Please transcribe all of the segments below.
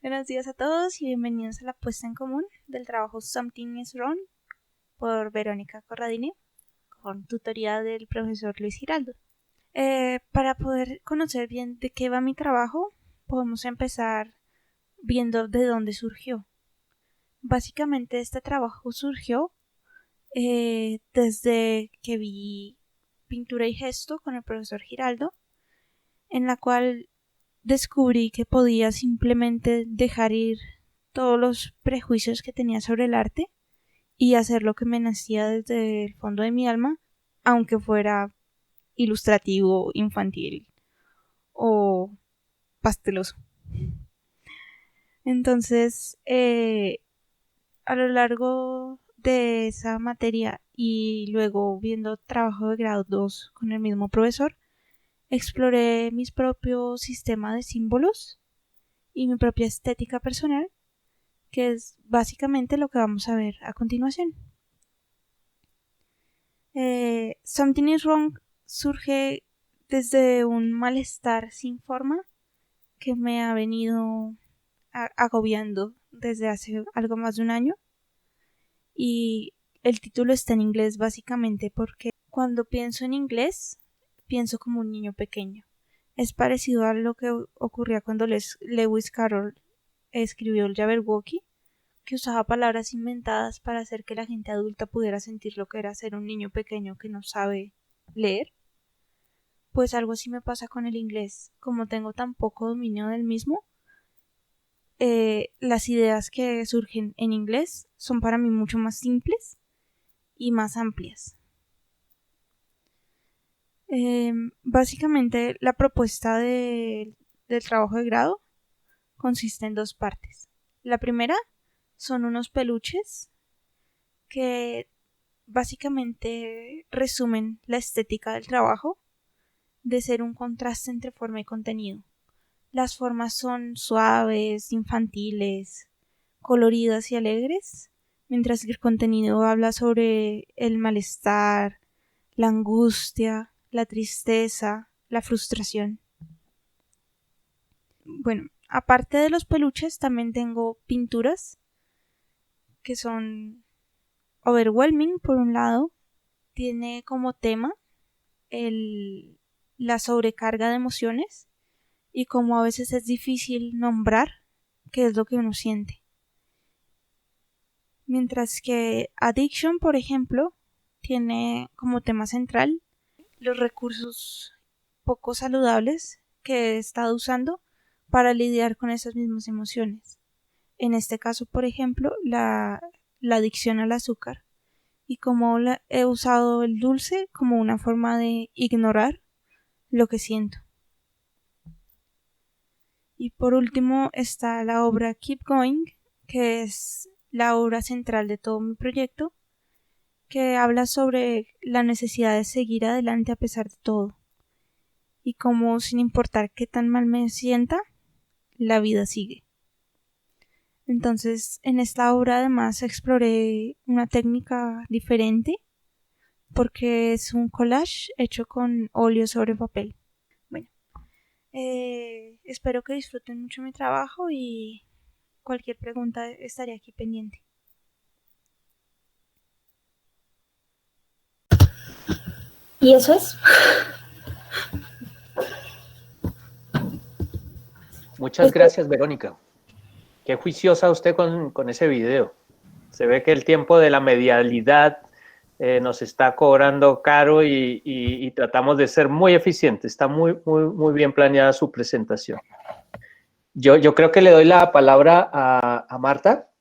Buenos días a todos y bienvenidos a la puesta en común del trabajo Something is Wrong por Verónica Corradini, con tutoría del profesor Luis Giraldo. Para poder conocer bien de qué va mi trabajo, podemos empezar viendo de dónde surgió. Básicamente este trabajo surgió desde que vi Pintura y Gesto con el profesor Giraldo, en la cual descubrí que podía simplemente dejar ir todos los prejuicios que tenía sobre el arte y hacer lo que me nacía desde el fondo de mi alma, aunque fuera ilustrativo, infantil o pasteloso. Entonces, a lo largo de esa materia y luego viendo trabajo de grado 2 con el mismo profesor, exploré mis propios sistemas de símbolos y mi propia estética personal, que es básicamente lo que vamos a ver a continuación. Something is Wrong surge desde un malestar sin forma que me ha venido agobiando desde hace algo más de un año, y el título está en inglés básicamente porque cuando pienso en inglés pienso como un niño pequeño. Es parecido a lo que ocurría cuando Lewis Carroll escribió el Jabberwocky, que usaba palabras inventadas para hacer que la gente adulta pudiera sentir lo que era ser un niño pequeño que no sabe leer. Pues algo así me pasa con el inglés. Como tengo tan poco dominio del mismo, las ideas que surgen en inglés son para mí mucho más simples y más amplias. Básicamente la propuesta del trabajo de grado consiste en dos partes. La primera son unos peluches que básicamente resumen la estética del trabajo de ser un contraste entre forma y contenido. Las formas son suaves, infantiles, coloridas y alegres, mientras que el contenido habla sobre el malestar, la angustia, la tristeza, la frustración. Bueno, aparte de los peluches, también tengo pinturas que son overwhelming. Por un lado, tiene como tema la sobrecarga de emociones y cómo a veces es difícil nombrar qué es lo que uno siente. Mientras que Addiction, por ejemplo, tiene como tema central los recursos poco saludables que he estado usando para lidiar con esas mismas emociones. En este caso, por ejemplo, la adicción al azúcar, y cómo he usado el dulce como una forma de ignorar lo que siento. Y por último está la obra Keep Going, que es la obra central de todo mi proyecto, que habla sobre la necesidad de seguir adelante a pesar de todo, y cómo, sin importar qué tan mal me sienta, la vida sigue. Entonces, en esta obra además exploré una técnica diferente, porque es un collage hecho con óleo sobre papel. Bueno, espero que disfruten mucho mi trabajo y cualquier pregunta estaré aquí pendiente. ¿Y eso es? Muchas gracias, Verónica. Qué juiciosa usted con ese video. Se ve que el tiempo de la medialidad nos está cobrando caro y tratamos de ser muy eficientes. Está muy bien planeada su presentación. Yo creo que le doy la palabra a Marta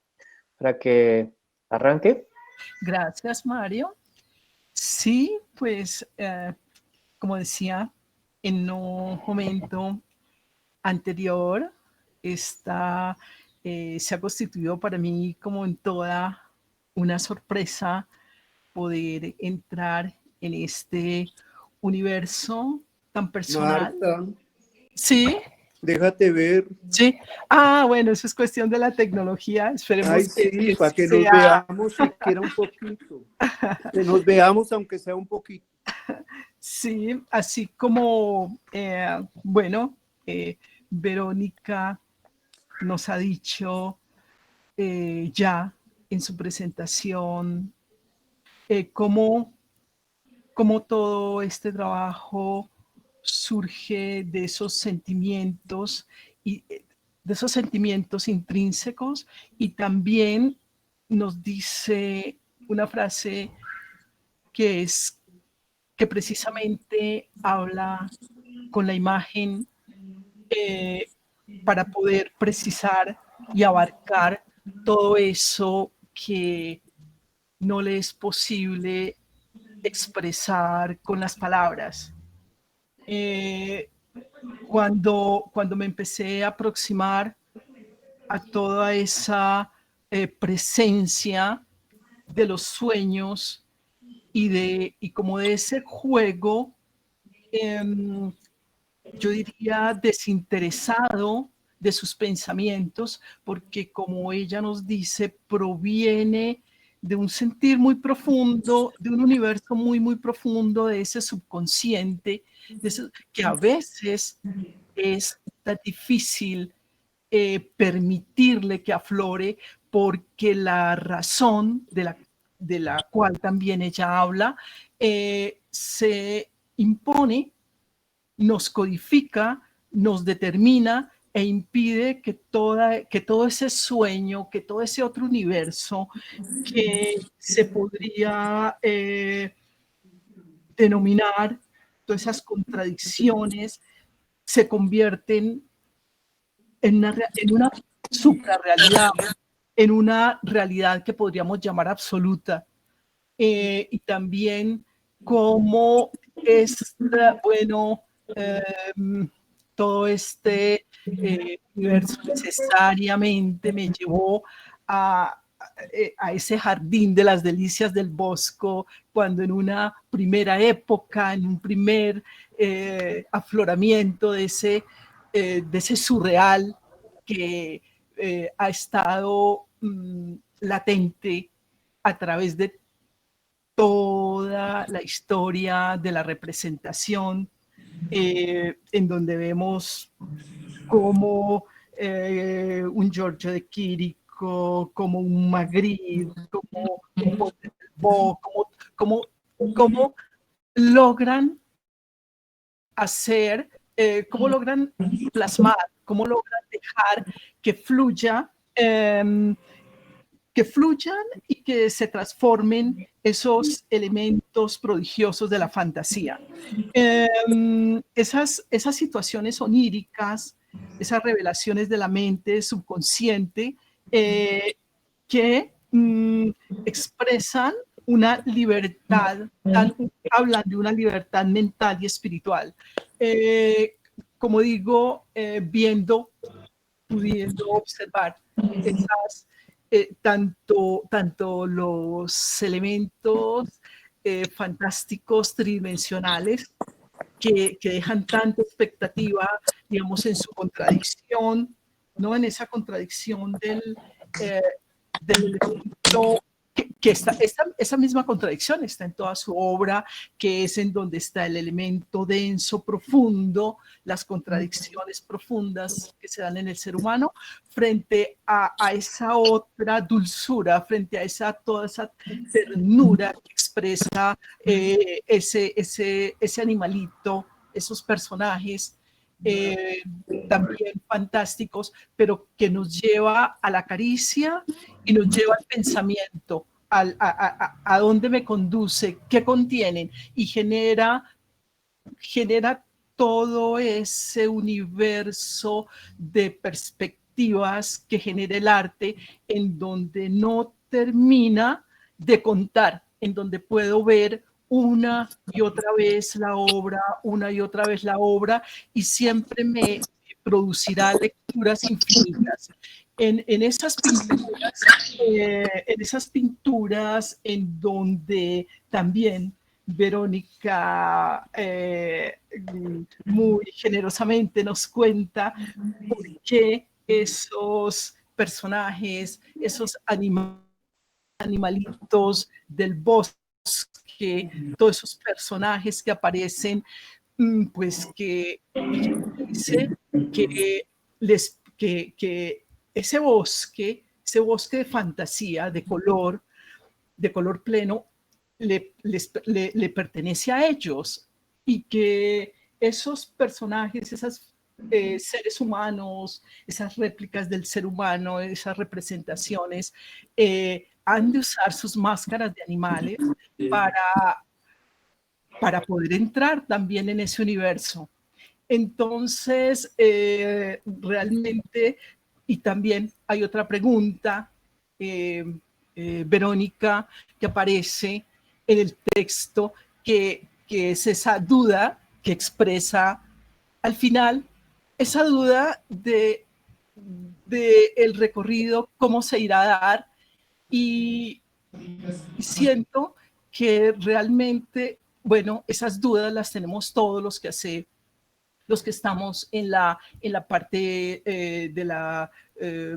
para que arranque. Gracias, Mario. Sí, pues, como decía en un momento anterior, esta se ha constituido para mí como en toda una sorpresa poder entrar en este universo tan personal. Marta, Sí, déjate ver. sí. Bueno, eso es cuestión de la tecnología. Esperemos Ay, que sí, para que nos sea. veamos siquiera un poquito. Que nos veamos aunque sea un poquito. Sí, así como, bueno, Verónica nos ha dicho ya en su presentación cómo todo este trabajo surge de esos sentimientos y de esos sentimientos intrínsecos, y también nos dice una frase que precisamente habla con la imagen para poder precisar y abarcar todo eso que no le es posible expresar con las palabras. Cuando me empecé a aproximar a toda esa presencia de los sueños y como de ese juego, yo diría desinteresado de sus pensamientos, porque como ella nos dice, proviene de un sentir muy profundo, de un universo muy, muy profundo, de ese subconsciente, que a veces es tan difícil permitirle que aflore, porque la razón de la cual también ella habla se impone, nos codifica, nos determina e impide que todo ese sueño, que todo ese otro universo que se podría denominar, todas esas contradicciones, se convierten en una suprarrealidad, en una realidad que podríamos llamar absoluta. Y también cómo es, bueno, todo este universo necesariamente me llevó a ese jardín de las delicias del Bosco, cuando en una primera época, en un primer afloramiento de ese surreal que ha estado latente a través de toda la historia de la representación, en donde vemos como un Giorgio de Chirico, como un Magritte, como un Bo, como logran hacer, cómo logran plasmar, cómo logran dejar que fluyan y que se transformen esos elementos prodigiosos de la fantasía. Esas situaciones oníricas, esas revelaciones de la mente subconsciente que expresan una libertad, hablan de una libertad mental y espiritual. Como digo, pudiendo observar esas, tanto los elementos fantásticos tridimensionales que dejan tanta expectativa, digamos, en su contradicción, ¿no? En esa contradicción del elemento, que esa misma contradicción está en toda su obra, que es en donde está el elemento denso, profundo, las contradicciones profundas que se dan en el ser humano, frente a esa otra dulzura, frente a toda esa ternura que expresa ese animalito, esos personajes también fantásticos, pero que nos lleva a la caricia y nos lleva al pensamiento, a dónde me conduce, qué contienen, y genera todo ese universo de perspectivas que genera el arte, en donde no termina de contar, en donde puedo ver una y otra vez la obra, y siempre me producirá lecturas infinitas. En esas pinturas en donde también Verónica muy generosamente nos cuenta por qué esos personajes, esos animalitos del bosque, todos esos personajes que aparecen, pues que dice que ese bosque de fantasía, de color pleno, le pertenece a ellos, y que esos personajes, esos seres humanos, esas réplicas del ser humano, esas representaciones, han de usar sus máscaras de animales para poder entrar también en ese universo. Entonces, realmente, y también hay otra pregunta, Verónica, que aparece en el texto, que es esa duda que expresa al final, esa duda de el recorrido, cómo se irá a dar, y siento que realmente, bueno, esas dudas las tenemos todos los que estamos en la parte de la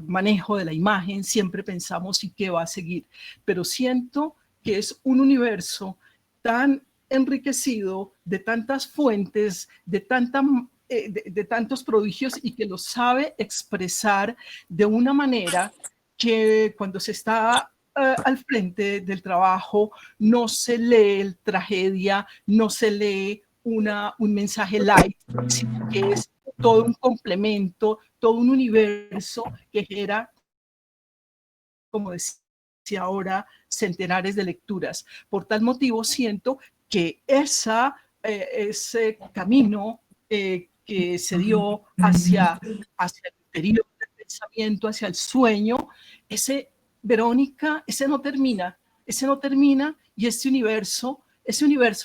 manejo de la imagen. Siempre pensamos y qué va a seguir, pero siento que es un universo tan enriquecido de tantas fuentes, de tantos prodigios, y que lo sabe expresar de una manera que cuando se está al frente del trabajo no se lee tragedia, no se lee un mensaje light, sino que es todo un complemento, todo un universo que genera, como decía ahora, centenares de lecturas. Por tal motivo siento que ese camino que se dio hacia el interior del pensamiento, hacia el sueño, Verónica, ese no termina, y ese universo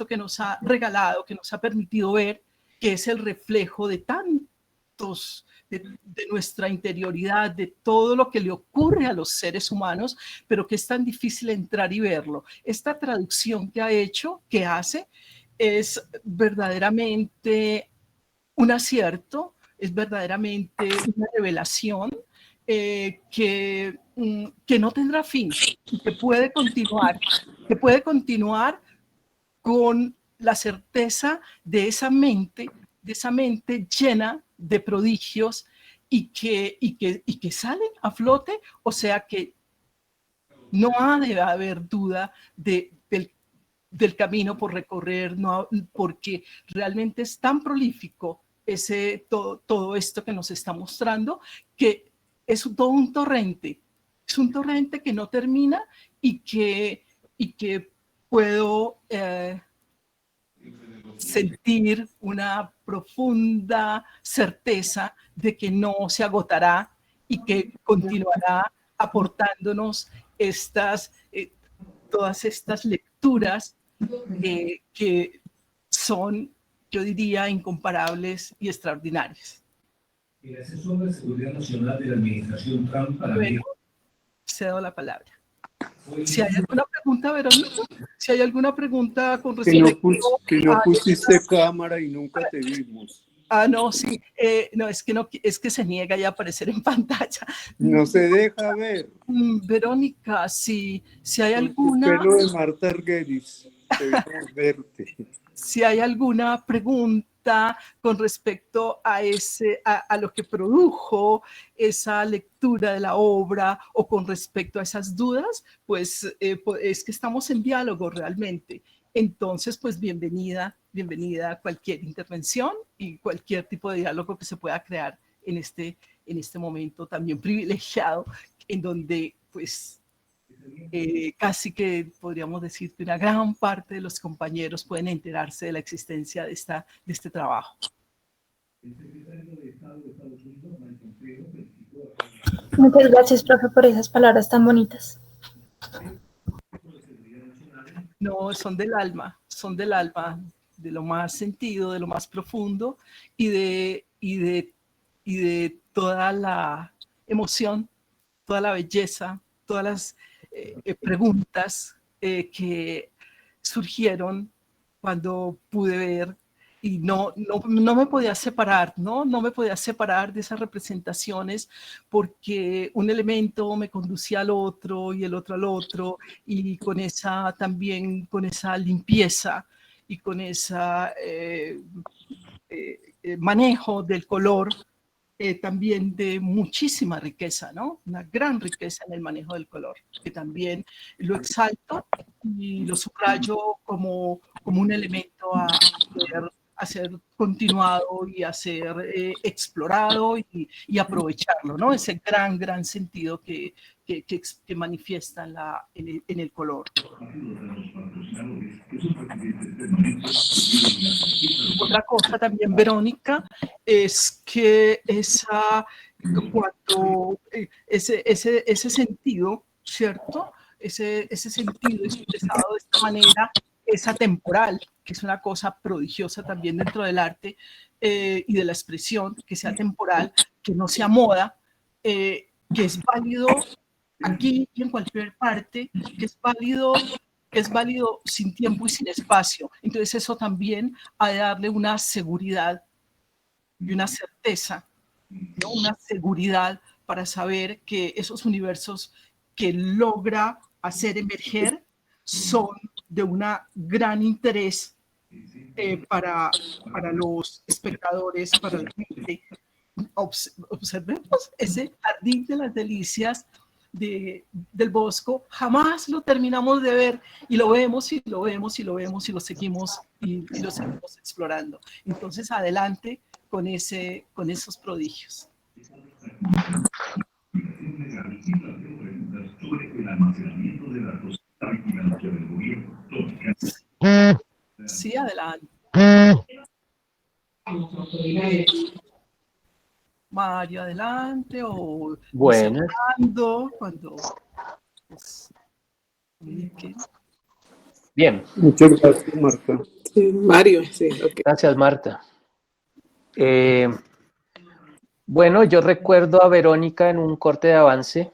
que nos ha regalado, que nos ha permitido ver, que es el reflejo de tantos, de nuestra interioridad, de todo lo que le ocurre a los seres humanos, pero que es tan difícil entrar y verlo. Esta traducción que hace, es verdaderamente un acierto, es verdaderamente una revelación que no tendrá fin, que puede continuar con la certeza de esa mente llena de prodigios, y que salen a flote. O sea que no ha de haber duda del camino por recorrer, no, porque realmente es tan prolífico todo esto que nos está mostrando, que es todo un torrente, que no termina, y que puedo sentir una profunda certeza de que no se agotará, y que continuará aportándonos todas estas lecturas que son, yo diría, incomparables y extraordinarias. El asesor de Seguridad Nacional de la Administración Trump para Bueno, cedo la palabra. Si hay alguna pregunta, Verónica, si hay alguna pregunta con respecto que no pusiste cámara y nunca te vimos. No, sí, no, es que se niega ya a aparecer en pantalla. No se deja ver. Verónica, si hay alguna... El pelo de Marta Argueris, debemos verte. Si hay alguna pregunta con respecto a lo que produjo esa lectura de la obra, o con respecto a esas dudas, pues es que estamos en diálogo realmente. Entonces, pues bienvenida a cualquier intervención y cualquier tipo de diálogo que se pueda crear en este momento también privilegiado, en donde pues casi que podríamos decir que una gran parte de los compañeros pueden enterarse de la existencia de este trabajo. Muchas gracias, profe, por esas palabras tan bonitas. No, son del alma, de lo más sentido, de lo más profundo, y de toda la emoción, toda la belleza, todas las preguntas que surgieron cuando pude ver, y no me podía separar, no me podía separar de esas representaciones, porque un elemento me conducía al otro, y el otro al otro, y con esa limpieza, y con ese manejo del color, también de muchísima riqueza, ¿no? Una gran riqueza en el manejo del color, que también lo exalto y lo subrayo como un elemento a ser continuado y a ser explorado y aprovecharlo, ¿no? Ese gran sentido que manifiesta en el color. Otra cosa también, Verónica, es que ese sentido, ¿cierto? Ese sentido expresado de esta manera es atemporal, que es una cosa prodigiosa también dentro del arte y de la expresión, que sea temporal, que no sea moda, que es válido aquí y en cualquier parte, que es válido sin tiempo y sin espacio. Entonces eso también ha de darle una seguridad y una certeza, ¿no? Una seguridad para saber que esos universos que logra hacer emerger son de un gran interés para los espectadores, para la gente. Observemos ese jardín de las delicias del Bosco, jamás lo terminamos de ver y lo vemos y lo vemos y lo vemos y lo seguimos explorando. Entonces adelante con esos prodigios. Sí, adelante. Mario, adelante, o Bueno. cuando pues, Bien. Muchas gracias, Marta. Sí, Mario, sí, okay. Gracias, Marta. Bueno, yo recuerdo a Verónica en un corte de avance.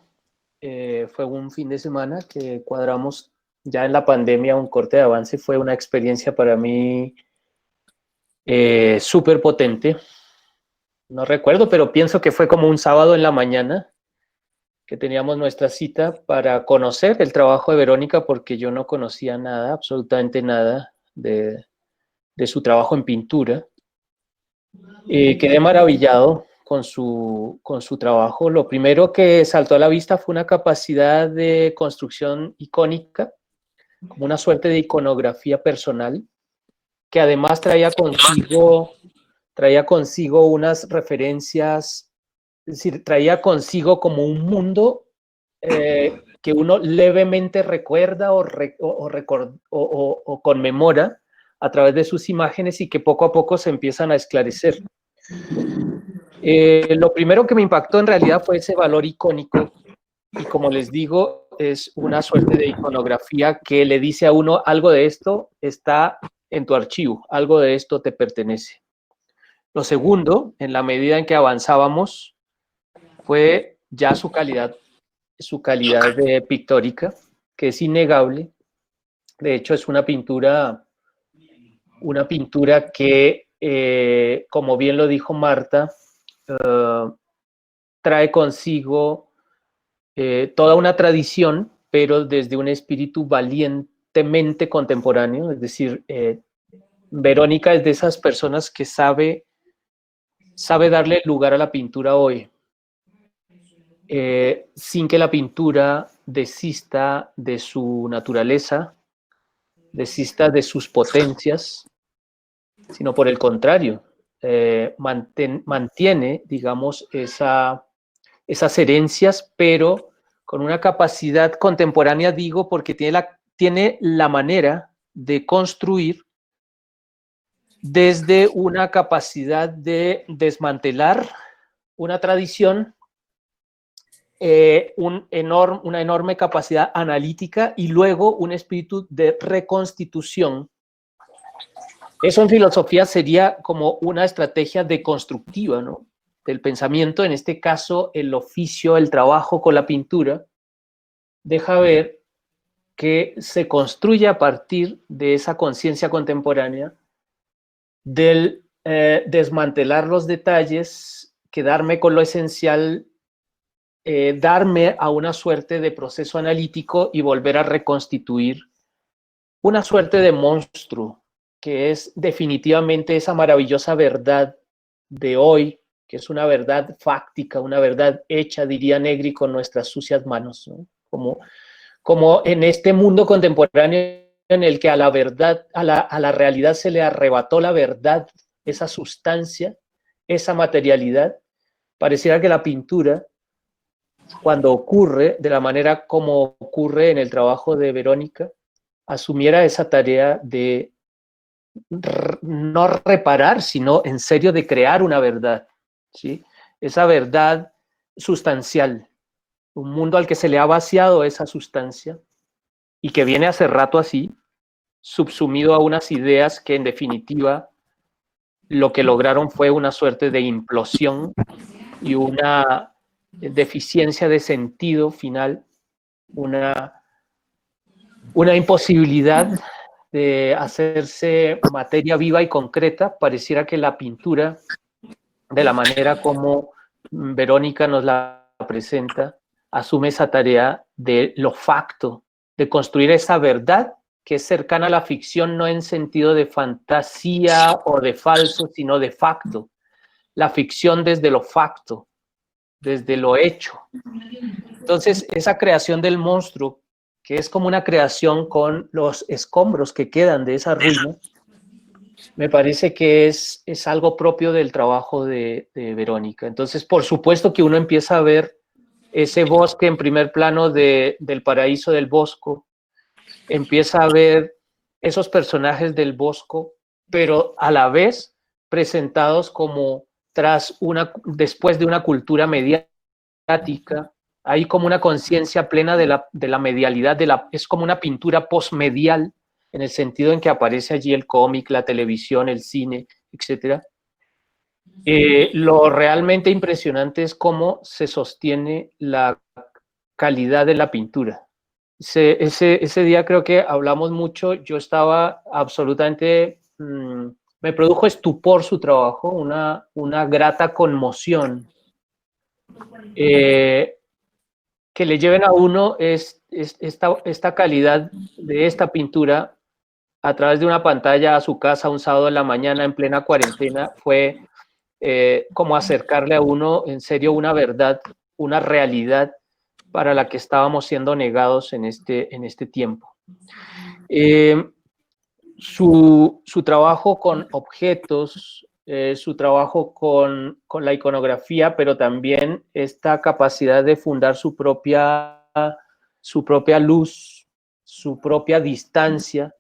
Fue un fin de semana que cuadramos ya en la pandemia un corte de avance. Fue una experiencia para mí súper potente. No recuerdo, pero pienso que fue como un sábado en la mañana que teníamos nuestra cita para conocer el trabajo de Verónica, porque yo no conocía nada, absolutamente nada de su trabajo en pintura. Quedé maravillado con su trabajo. Lo primero que saltó a la vista fue una capacidad de construcción icónica, como una suerte de iconografía personal, que además traía consigo unas referencias, es decir, traía consigo como un mundo que uno levemente recuerda o conmemora a través de sus imágenes y que poco a poco se empiezan a esclarecer. Lo primero que me impactó en realidad fue ese valor icónico, y como les digo, es una suerte de iconografía que le dice a uno: algo de esto está en tu archivo, algo de esto te pertenece. Lo segundo, en la medida en que avanzábamos, fue ya su calidad pictórica, que es innegable. De hecho, es una pintura que, como bien lo dijo Marta, trae consigo toda una tradición, pero desde un espíritu valientemente contemporáneo. Es decir, Verónica es de esas personas que sabe darle lugar a la pintura hoy, sin que la pintura desista de su naturaleza, desista de sus potencias, sino por el contrario, mantiene, digamos, esas herencias, pero con una capacidad contemporánea, digo, porque tiene la manera de construir desde una capacidad de desmantelar una tradición, una enorme capacidad analítica y luego un espíritu de reconstitución. Eso en filosofía sería como una estrategia deconstructiva, ¿no?, del pensamiento. En este caso, el oficio, el trabajo con la pintura, deja ver que se construye a partir de esa conciencia contemporánea del desmantelar los detalles, quedarme con lo esencial, darme a una suerte de proceso analítico y volver a reconstituir una suerte de monstruo, que es definitivamente esa maravillosa verdad de hoy que es una verdad fáctica, una verdad hecha, diría Negri, con nuestras sucias manos, ¿no? Como en este mundo contemporáneo en el que a la verdad, a la realidad se le arrebató la verdad, esa sustancia, esa materialidad, pareciera que la pintura, cuando ocurre de la manera como ocurre en el trabajo de Verónica, asumiera esa tarea de no reparar, sino en serio de crear una verdad, ¿sí? Esa verdad sustancial, un mundo al que se le ha vaciado esa sustancia y que viene hace rato así, subsumido a unas ideas que en definitiva lo que lograron fue una suerte de implosión y una deficiencia de sentido final, una imposibilidad de hacerse materia viva y concreta. Pareciera que la pintura, de la manera como Verónica nos la presenta, asume esa tarea de lo facto, de construir esa verdad que es cercana a la ficción, no en sentido de fantasía o de falso, sino de facto. La ficción desde lo facto, desde lo hecho. Entonces, esa creación del monstruo, que es como una creación con los escombros que quedan de esa ruina, me parece que es algo propio del trabajo de Verónica. Entonces, por supuesto que uno empieza a ver ese bosque en primer plano del paraíso del Bosco, empieza a ver esos personajes del Bosco, pero a la vez presentados como después de una cultura mediática, hay como una conciencia plena de la medialidad, es como una pintura postmedial, en el sentido en que aparece allí el cómic, la televisión, el cine, etc. Lo realmente impresionante es cómo se sostiene la calidad de la pintura. Ese día creo que hablamos mucho, yo estaba absolutamente, me produjo estupor su trabajo, una grata conmoción. Que le lleven a uno esta calidad de esta pintura a través de una pantalla a su casa un sábado en la mañana en plena cuarentena, fue como acercarle a uno en serio una verdad, una realidad para la que estábamos siendo negados en este tiempo. Su trabajo con objetos, su trabajo con la iconografía, pero también esta capacidad de fundar su propia luz, su propia distancia,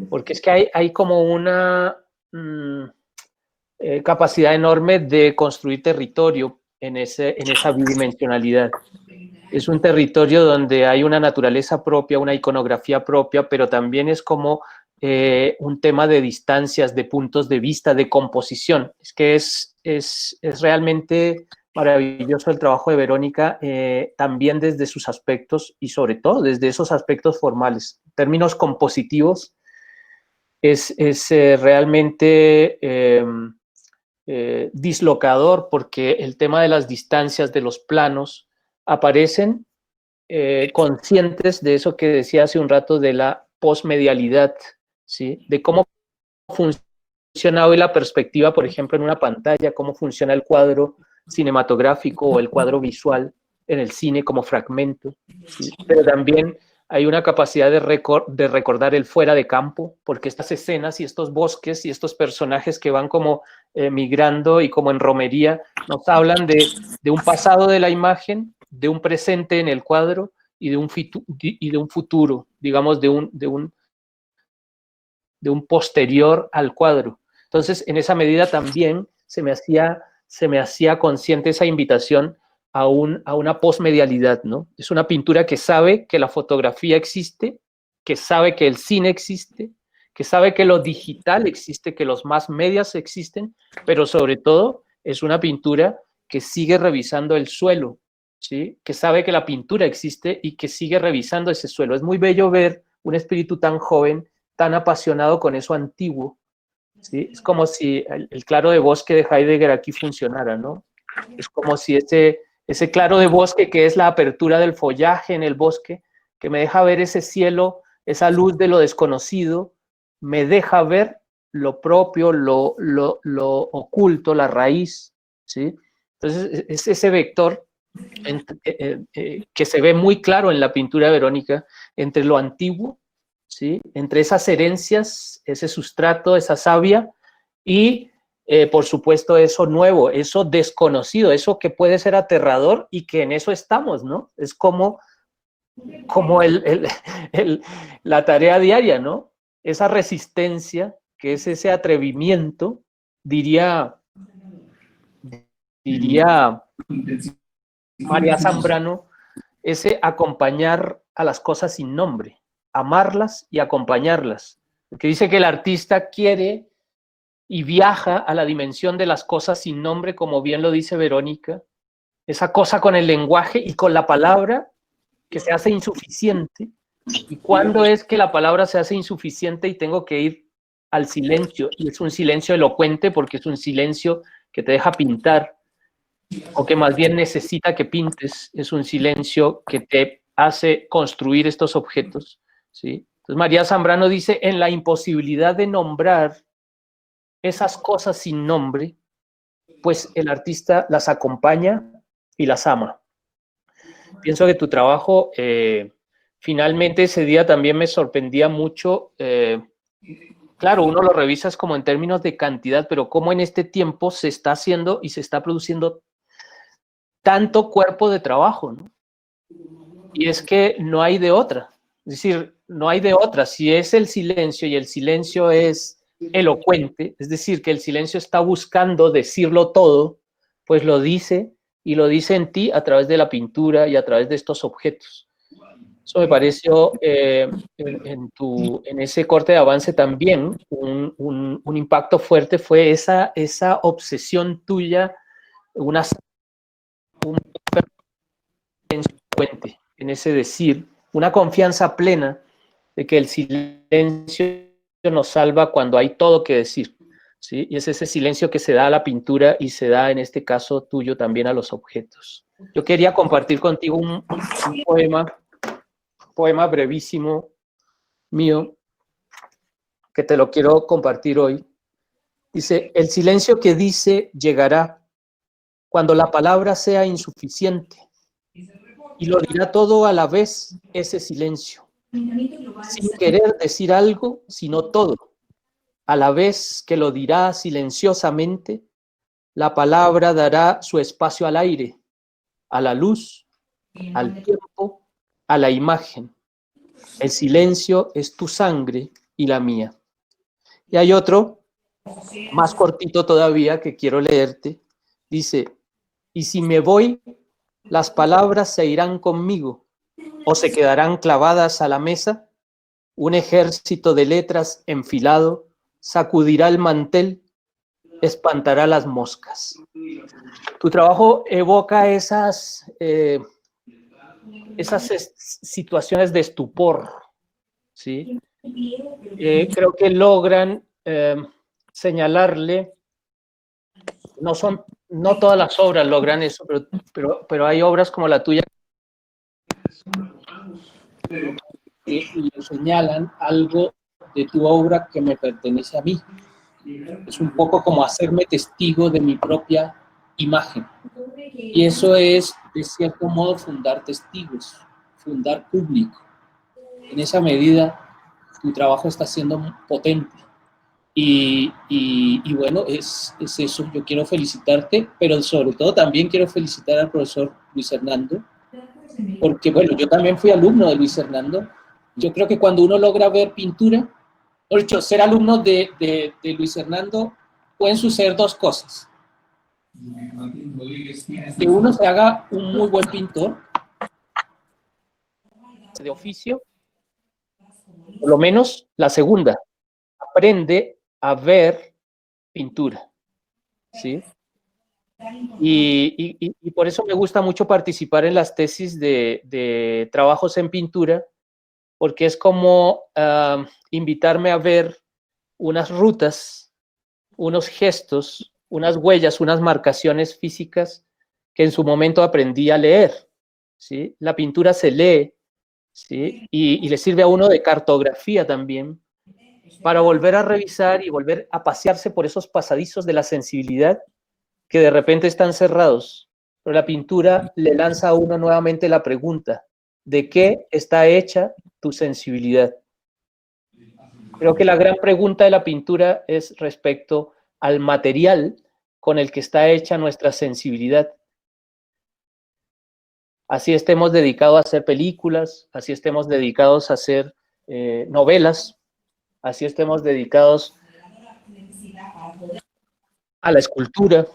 porque es que hay como una capacidad enorme de construir territorio en esa bidimensionalidad. Es un territorio donde hay una naturaleza propia, una iconografía propia, pero también es como un tema de distancias, de puntos de vista, de composición. Es que es realmente maravilloso el trabajo de Verónica, también desde sus aspectos y sobre todo desde esos aspectos formales. En términos compositivos, es realmente dislocador, porque el tema de las distancias, de los planos, aparecen conscientes de eso que decía hace un rato de la posmedialidad, ¿sí? De cómo funciona hoy la perspectiva, por ejemplo, en una pantalla, cómo funciona el cuadro cinematográfico o el cuadro visual en el cine como fragmento, ¿sí? Pero también hay una capacidad de recordar el fuera de campo, porque estas escenas y estos bosques y estos personajes que van como migrando y como en romería, nos hablan de un pasado de la imagen, de un presente en el cuadro y de un futuro, digamos, de un posterior al cuadro. Entonces, en esa medida también se me hacía consciente esa invitación a una posmedialidad, ¿no? Es una pintura que sabe que la fotografía existe, que sabe que el cine existe, que sabe que lo digital existe, que los más medias existen, pero sobre todo es una pintura que sigue revisando el suelo, ¿sí? Que sabe que la pintura existe y que sigue revisando ese suelo. Es muy bello ver un espíritu tan joven, tan apasionado con eso antiguo, ¿sí? Es como si el claro de bosque de Heidegger aquí funcionara, ¿no? Es como si ese claro de bosque, que es la apertura del follaje en el bosque, que me deja ver ese cielo, esa luz de lo desconocido, me deja ver lo propio, lo oculto, la raíz ¿sí? Entonces, es ese vector que se ve muy claro en la pintura de Verónica, entre lo antiguo, ¿sí? Entre esas herencias, ese sustrato, esa savia, y por supuesto eso nuevo, eso desconocido, eso que puede ser aterrador y que en eso estamos, ¿no? Es como la tarea diaria, ¿no? Esa resistencia, que es ese atrevimiento, diría María Zambrano, ese acompañar a las cosas sin nombre, amarlas y acompañarlas. Porque dice que el artista quiere y viaja a la dimensión de las cosas sin nombre, como bien lo dice Verónica, esa cosa con el lenguaje y con la palabra que se hace insuficiente. ¿Y cuándo es que la palabra se hace insuficiente y tengo que ir al silencio? Y es un silencio elocuente porque es un silencio que te deja pintar, o que más bien necesita que pintes, es un silencio que te hace construir estos objetos, ¿sí? Entonces María Zambrano dice, en la imposibilidad de nombrar esas cosas sin nombre, pues el artista las acompaña y las ama. Pienso que tu trabajo, finalmente ese día también me sorprendía mucho. Claro, uno lo revisas como en términos de cantidad, pero cómo en este tiempo se está haciendo y se está produciendo tanto cuerpo de trabajo, ¿no? Y es que no hay de otra. Es decir, no hay de otra. Si es el silencio y el silencio es elocuente, es decir, que el silencio está buscando decirlo todo, pues lo dice y lo dice en ti a través de la pintura y a través de estos objetos. Eso me pareció en ese corte de avance también un impacto fuerte fue esa obsesión tuya, un silencio en ese decir, una confianza plena de que el silencio nos salva cuando hay todo que decir, ¿sí? Y es ese silencio que se da a la pintura y se da en este caso tuyo también a los objetos. Yo quería compartir contigo un poema brevísimo mío, que te lo quiero compartir hoy. Dice, el silencio que dice llegará cuando la palabra sea insuficiente y lo dirá todo a la vez ese silencio, sin querer decir algo, sino todo. A la vez que lo dirá silenciosamente, la palabra dará su espacio al aire, a la luz, al tiempo, a la imagen. El silencio es tu sangre y la mía. Y hay otro, más cortito todavía, que quiero leerte. Dice, y si me voy, las palabras se irán conmigo o se quedarán clavadas a la mesa. Un ejército de letras enfilado sacudirá el mantel, espantará las moscas. Tu trabajo evoca esas situaciones de estupor, ¿sí? Creo que logran señalarle, no todas las obras logran eso, pero hay obras como la tuya que señalan algo de tu obra que me pertenece a mí. Es un poco como hacerme testigo de mi propia imagen. Y eso es, de cierto modo, fundar testigos, fundar público. En esa medida, tu trabajo está siendo potente. Y bueno, es eso. Yo quiero felicitarte, pero sobre todo también quiero felicitar al profesor Luis Hernando, porque bueno, yo también fui alumno de Luis Hernando. Yo creo que cuando uno logra ver pintura, por hecho, ser alumno de Luis Hernando, pueden suceder dos cosas. Que uno se haga un muy buen pintor de oficio, por lo menos la segunda, aprende a ver pintura, ¿sí? Y por eso me gusta mucho participar en las tesis de trabajos en pintura, porque es como invitarme a ver unas rutas, unos gestos, unas huellas, unas marcaciones físicas que en su momento aprendí a leer, ¿sí? La pintura se lee, ¿sí? Y le sirve a uno de cartografía también, para volver a revisar y volver a pasearse por esos pasadizos de la sensibilidad que de repente están cerrados, pero la pintura le lanza a uno nuevamente la pregunta, ¿de qué está hecha tu sensibilidad? Creo que la gran pregunta de la pintura es respecto al material con el que está hecha nuestra sensibilidad. Así estemos dedicados a hacer películas, así estemos dedicados a hacer novelas, así estemos dedicados a la escultura,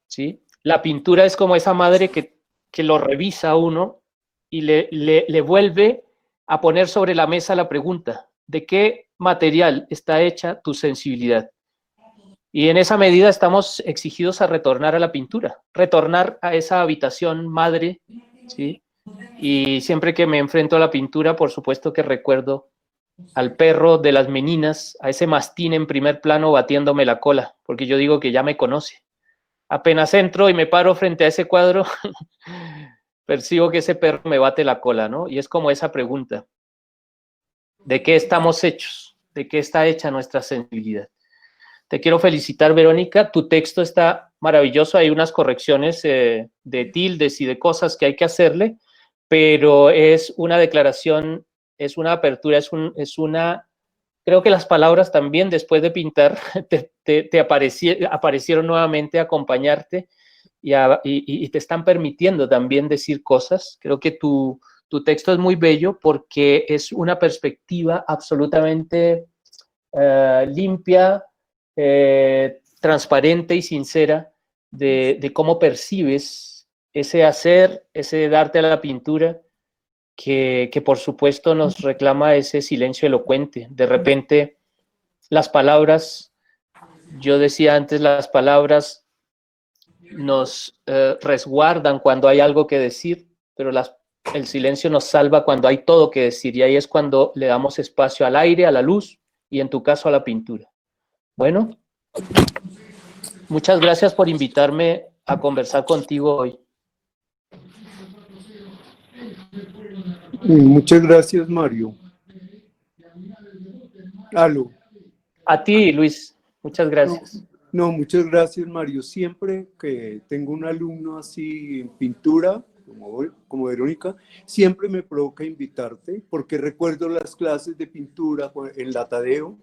¿sí? La pintura es como esa madre que lo revisa a uno y le vuelve a poner sobre la mesa la pregunta, ¿de qué material está hecha tu sensibilidad? Y en esa medida estamos exigidos a retornar a la pintura, retornar a esa habitación madre, ¿sí? Y siempre que me enfrento a la pintura, por supuesto que recuerdo al perro de las meninas, a ese mastín en primer plano batiéndome la cola, porque yo digo que ya me conoce. Apenas entro y me paro frente a ese cuadro, percibo que ese perro me bate la cola, ¿no? Y es como esa pregunta, ¿de qué estamos hechos? ¿De qué está hecha nuestra sensibilidad? Te quiero felicitar, Verónica. Tu texto está maravilloso. Hay unas correcciones de tildes y de cosas que hay que hacerle, pero es una declaración, es una apertura, es una... Creo que las palabras también, después de pintar, te aparecieron nuevamente a acompañarte y te están permitiendo también decir cosas. Creo que tu texto es muy bello porque es una perspectiva absolutamente limpia, transparente y sincera de cómo percibes ese hacer, ese darte a la pintura, que por supuesto nos reclama ese silencio elocuente. De repente, las palabras, yo decía antes, las palabras nos resguardan cuando hay algo que decir, pero el silencio nos salva cuando hay todo que decir, y ahí es cuando le damos espacio al aire, a la luz, y en tu caso a la pintura. Bueno, muchas gracias por invitarme a conversar contigo hoy. Muchas gracias, Mario. Aló. A ti, Luis, muchas gracias. No, muchas gracias, Mario. Siempre que tengo un alumno así en pintura, como Verónica, siempre me provoca invitarte, porque recuerdo las clases de pintura en la Tadeo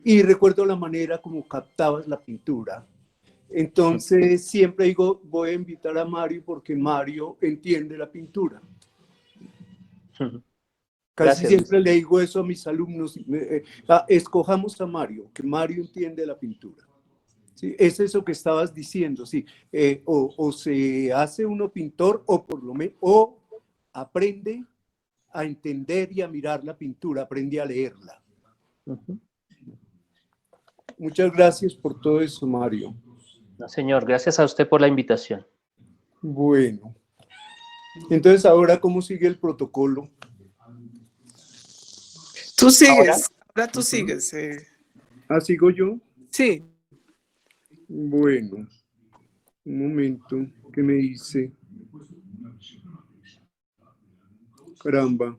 y recuerdo la manera como captabas la pintura. Entonces, siempre digo, voy a invitar a Mario porque Mario entiende la pintura. Casi siempre le digo eso a mis alumnos, escojamos a Mario, que Mario entiende la pintura. ¿Sí? Es eso que estabas diciendo, sí. O se hace uno pintor o por lo menos aprende a entender y a mirar la pintura, aprende a leerla. Muchas gracias por todo eso, Mario. No, señor, gracias a usted por la invitación. Bueno, entonces ahora, ¿cómo sigue el protocolo? Tú sigues, ahora tú sigues. ¿Ah, sigo yo? Sí. Bueno, un momento, ¿qué me dice? Caramba.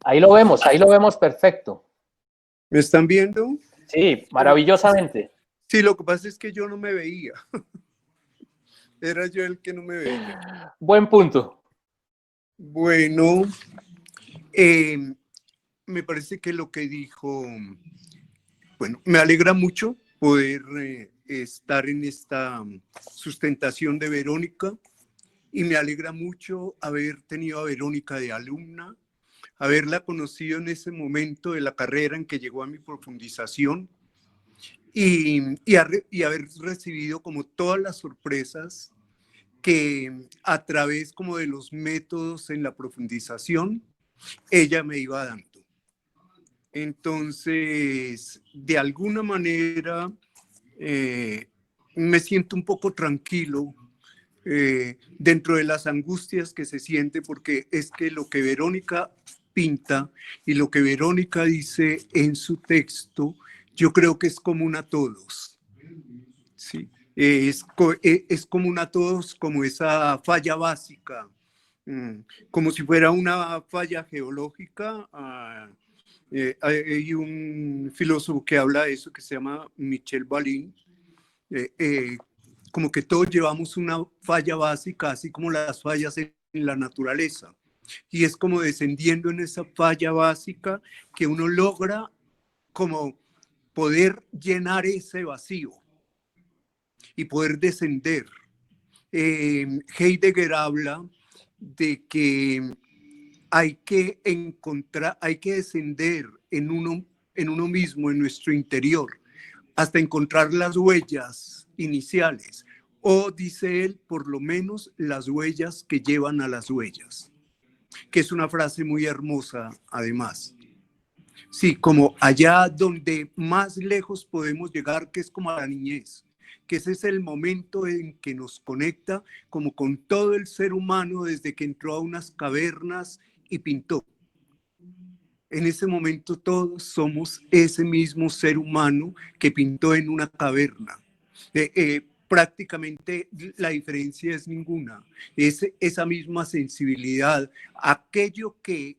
Ahí lo vemos perfecto. ¿Me están viendo? Sí, maravillosamente. Sí, lo que pasa es que yo no me veía. Era yo el que no me veía. Buen punto. Bueno, me parece que lo que dijo, bueno, me alegra mucho poder estar en esta sustentación de Verónica y me alegra mucho haber tenido a Verónica de alumna, haberla conocido en ese momento de la carrera en que llegó a mi profundización y haber recibido como todas las sorpresas que a través como de los métodos en la profundización ella me iba dando. Entonces, de alguna manera me siento un poco tranquilo dentro de las angustias que se siente, porque es que lo que Verónica pinta y lo que Verónica dice en su texto, yo creo que es común a todos. Sí. Es común a todos, como esa falla básica, como si fuera una falla geológica Hay un filósofo que habla de eso que se llama Michel Balin, como que todos llevamos una falla básica, así como las fallas en la naturaleza. Y es como descendiendo en esa falla básica que uno logra como poder llenar ese vacío y poder descender. Heidegger habla de que hay que descender en uno mismo, en nuestro interior, hasta encontrar las huellas iniciales, o dice él, por lo menos las huellas que llevan a las huellas, que es una frase muy hermosa además. Sí, como allá donde más lejos podemos llegar, que es como a la niñez, que ese es el momento en que nos conecta como con todo el ser humano desde que entró a unas cavernas y pintó. En ese momento todos somos ese mismo ser humano que pintó en una caverna. Prácticamente la diferencia es ninguna. Es esa misma sensibilidad, aquello que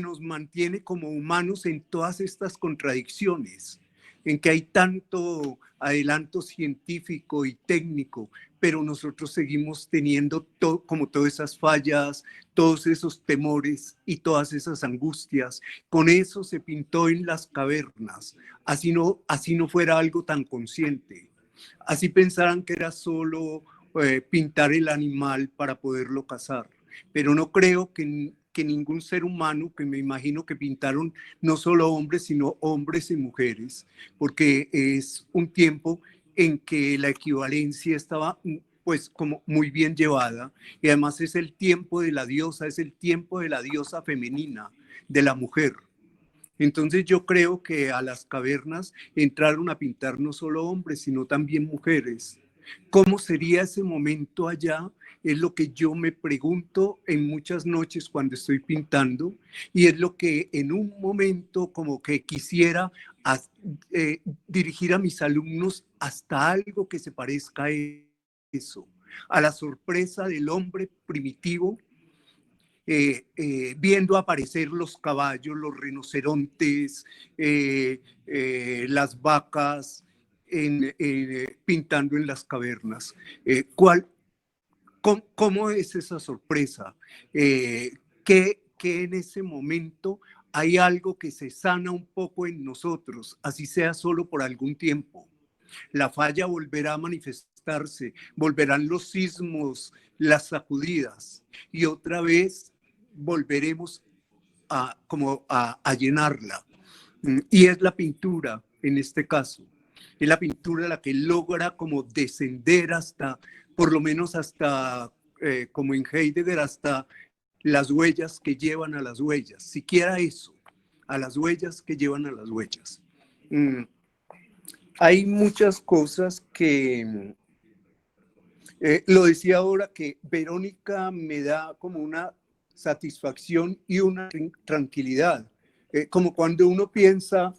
nos mantiene como humanos en todas estas contradicciones, en que hay tanto adelanto científico y técnico, pero nosotros seguimos teniendo como todas esas fallas, todos esos temores y todas esas angustias. Con eso se pintó en las cavernas, así no fuera algo tan consciente. Así pensaran que era solo pintar el animal para poderlo cazar, pero no creo que ningún ser humano, que me imagino que pintaron no solo hombres, sino hombres y mujeres, porque es un tiempo en que la equivalencia estaba pues como muy bien llevada, y además es el tiempo de la diosa, es el tiempo de la diosa femenina, de la mujer. Entonces yo creo que a las cavernas entraron a pintar no solo hombres, sino también mujeres. ¿Cómo sería ese momento allá? Es lo que yo me pregunto en muchas noches cuando estoy pintando, y es lo que en un momento como que quisiera dirigir a mis alumnos hasta algo que se parezca a eso, a la sorpresa del hombre primitivo, viendo aparecer los caballos, los rinocerontes, las vacas, pintando en las cavernas. ¿Cómo es esa sorpresa? Que en ese momento hay algo que se sana un poco en nosotros, así sea solo por algún tiempo. La falla volverá a manifestarse, volverán los sismos, las sacudidas, y otra vez volveremos a llenarla. Y es la pintura, en este caso. Es la pintura la que logra como descender hasta, por lo menos hasta, como en Heidegger, hasta las huellas que llevan a las huellas. Siquiera eso, a las huellas que llevan a las huellas. Hay muchas cosas que, lo decía ahora, que Verónica me da como una satisfacción y una tranquilidad, como cuando uno piensa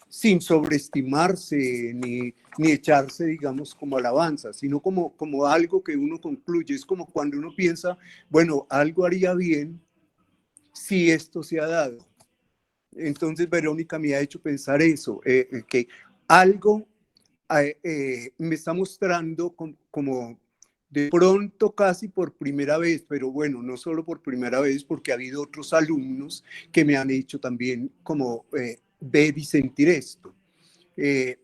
sin sobreestimarse ni echarse, digamos, como alabanza, sino como algo que uno concluye. Es como cuando uno piensa, bueno, algo haría bien si esto se ha dado. Entonces Verónica me ha hecho pensar eso, que algo me está mostrando como de pronto casi por primera vez, pero bueno, no solo por primera vez, porque ha habido otros alumnos que me han hecho también como ver y sentir esto.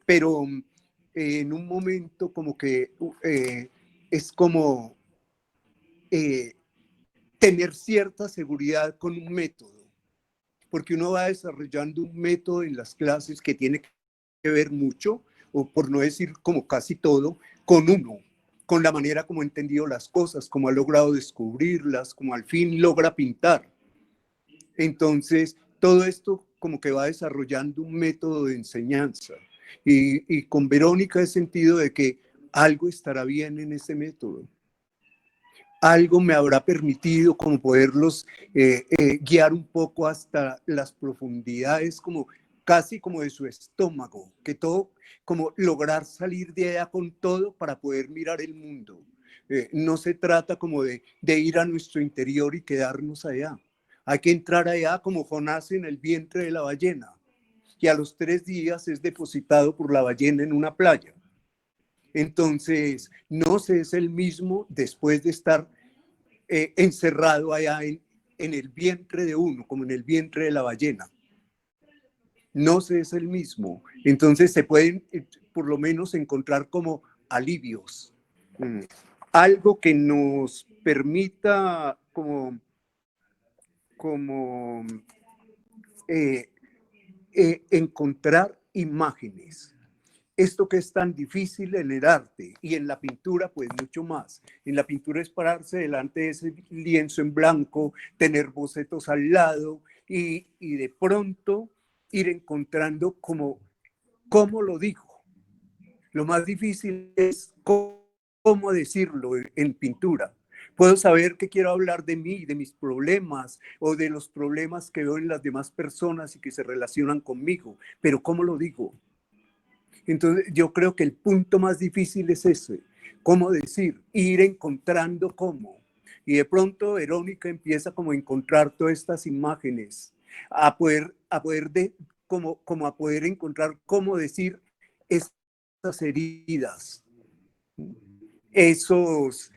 Pero en un momento como que es como tener cierta seguridad con un método, porque uno va desarrollando un método en las clases que tiene que ver mucho, o por no decir como casi todo, con uno, con la manera como ha entendido las cosas, como ha logrado descubrirlas, como al fin logra pintar. Entonces, todo esto como que va desarrollando un método de enseñanza. Y con Verónica he sentido de que algo estará bien en ese método. Algo me habrá permitido como poderlos guiar un poco hasta las profundidades, como casi como de su estómago, que todo, como lograr salir de allá con todo para poder mirar el mundo. No se trata como de ir a nuestro interior y quedarnos allá. Hay que entrar allá como Jonás en el vientre de la ballena, y a los 3 días es depositado por la ballena en una playa. Entonces, no se es el mismo después de estar encerrado allá en el vientre de uno, como en el vientre de la ballena. No se es el mismo. Entonces, se pueden por lo menos encontrar como alivios. Algo que nos permita como encontrar imágenes. Esto que es tan difícil en el arte y en la pintura, pues mucho más. En la pintura es pararse delante de ese lienzo en blanco, tener bocetos al lado y de pronto ir encontrando cómo lo digo. Lo más difícil es cómo decirlo en pintura. Puedo saber que quiero hablar de mí, de mis problemas o de los problemas que veo en las demás personas y que se relacionan conmigo, pero ¿cómo lo digo? Entonces, yo creo que el punto más difícil es ese, cómo decir, ir encontrando cómo. Y de pronto Verónica empieza como a encontrar todas estas imágenes, a poder encontrar cómo decir estas heridas, esos,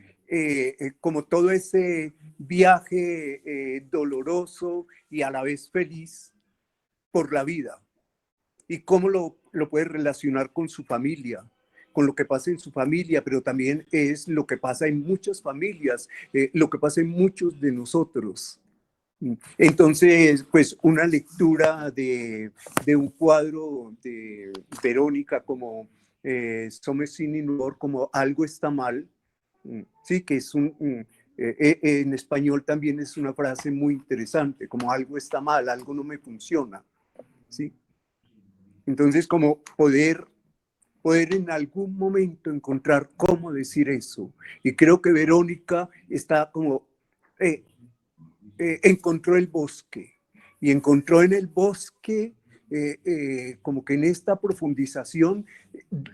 como todo ese viaje doloroso y a la vez feliz por la vida. Y cómo lo puede relacionar con su familia, con lo que pasa en su familia, pero también es lo que pasa en muchas familias, lo que pasa en muchos de nosotros. Entonces, pues una lectura de un cuadro de Verónica como Somos sin inodor, como Algo está mal, sí, que es en español también es una frase muy interesante, como algo está mal, algo no me funciona, ¿sí? Entonces, como poder en algún momento encontrar cómo decir eso. Y creo que Verónica está como, encontró el bosque. Y encontró en el bosque, como que en esta profundización,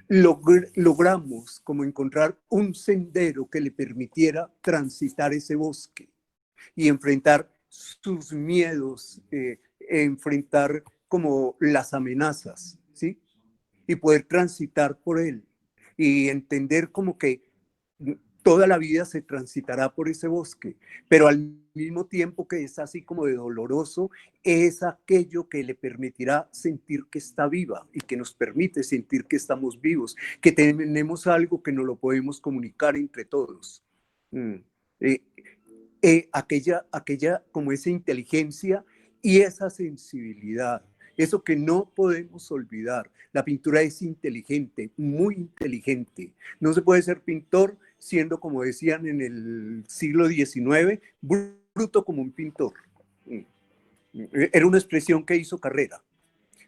logramos como encontrar un sendero que le permitiera transitar ese bosque y enfrentar sus miedos, enfrentar como las amenazas, ¿sí? Y poder transitar por él y entender como que toda la vida se transitará por ese bosque, pero al mismo tiempo que es así como de doloroso, es aquello que le permitirá sentir que está viva y que nos permite sentir que estamos vivos, que tenemos algo que nos lo podemos comunicar entre todos. Aquella como esa inteligencia y esa sensibilidad, eso que no podemos olvidar. La pintura es inteligente, muy inteligente. No se puede ser pintor siendo, como decían en el siglo XIX, bruto como un pintor. Era una expresión que hizo Carrera.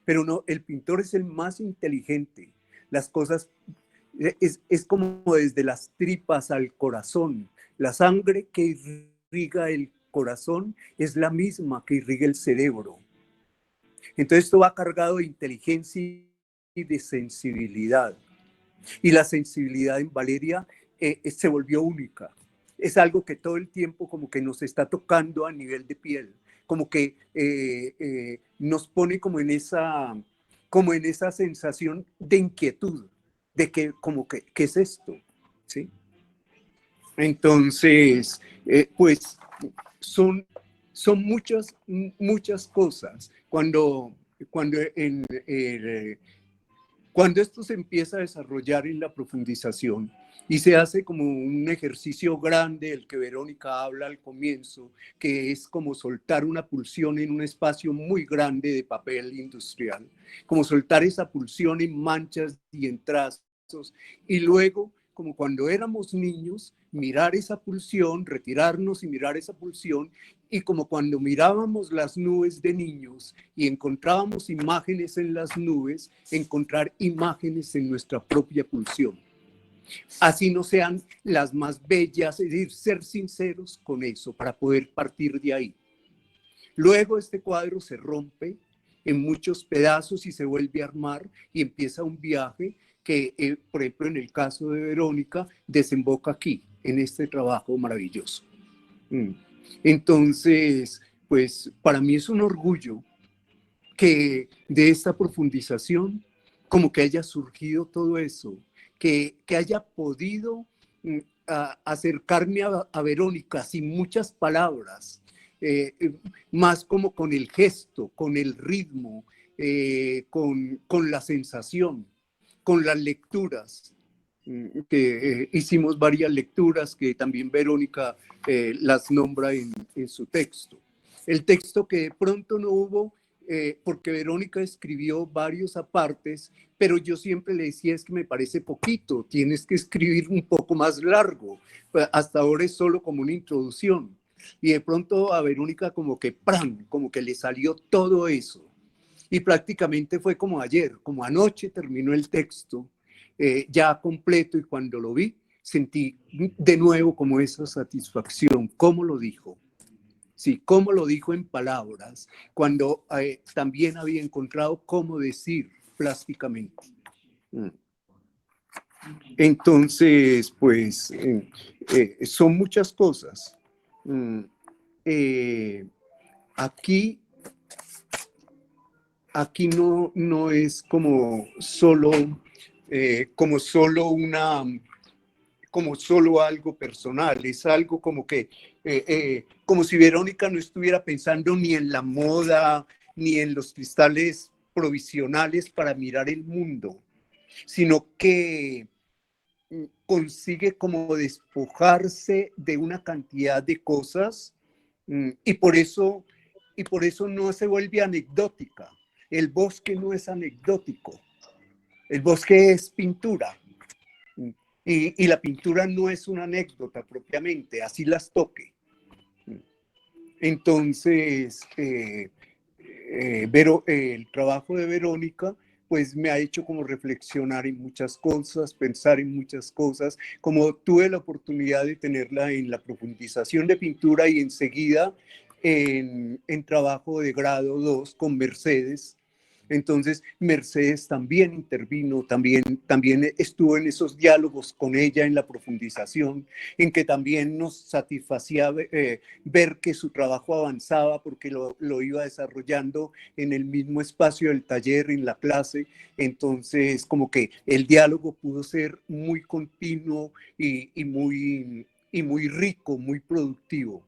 Pero no, el pintor es el más inteligente. Las cosas es como desde las tripas al corazón. La sangre que irriga el corazón es la misma que irriga el cerebro. Entonces esto va cargado de inteligencia y de sensibilidad. Y la sensibilidad en Valeria se volvió única. Es algo que todo el tiempo como que nos está tocando a nivel de piel, como que nos pone como en esa sensación de inquietud, de que como que, ¿qué es esto? ¿Sí? Entonces, pues son muchas cosas. Cuando esto se empieza a desarrollar en la profundización y se hace como un ejercicio grande, el que Verónica habla al comienzo, que es como soltar una pulsión en un espacio muy grande de papel industrial, como soltar esa pulsión en manchas y en trazos, y luego, como cuando éramos niños, mirar esa pulsión, retirarnos y mirar esa pulsión, y como cuando mirábamos las nubes de niños y encontrábamos imágenes en las nubes, encontrar imágenes en nuestra propia pulsión. Así no sean las más bellas, es decir, ser sinceros con eso para poder partir de ahí. Luego este cuadro se rompe en muchos pedazos y se vuelve a armar y empieza un viaje que, por ejemplo, en el caso de Verónica, desemboca aquí, en este trabajo maravilloso. Entonces, pues para mí es un orgullo que de esta profundización como que haya surgido todo eso, que haya podido acercarme a Verónica sin muchas palabras, más como con el gesto, con el ritmo, con la sensación, con las lecturas, que hicimos varias lecturas que también Verónica las nombra en su texto. El texto que de pronto no hubo, porque Verónica escribió varios apartes, pero yo siempre le decía, es que me parece poquito, tienes que escribir un poco más largo, hasta ahora es solo como una introducción, y de pronto a Verónica como que ¡pram!, como que le salió todo eso, y prácticamente fue como ayer, como anoche terminó el texto, ya completo, y cuando lo vi, sentí de nuevo como esa satisfacción, cómo lo dijo. Sí, cómo lo dijo en palabras, cuando también había encontrado cómo decir plásticamente. Entonces, pues, son muchas cosas. Aquí no es como solo como solo algo personal, es algo como que, como si Verónica no estuviera pensando ni en la moda, ni en los cristales provisionales para mirar el mundo, sino que consigue como despojarse de una cantidad de cosas, y por eso no se vuelve anecdótica. El bosque no es anecdótico, el bosque es pintura. Y la pintura no es una anécdota propiamente, así las toque. Entonces, el trabajo de Verónica, pues me ha hecho como reflexionar en muchas cosas, pensar en muchas cosas, como tuve la oportunidad de tenerla en la profundización de pintura y enseguida en trabajo de grado 2 con Mercedes. Entonces, Mercedes también intervino, también estuvo en esos diálogos con ella en la profundización, en que también nos satisfacía ver que su trabajo avanzaba porque lo iba desarrollando en el mismo espacio del taller, en la clase. Entonces, como que el diálogo pudo ser muy continuo y muy rico, muy productivo.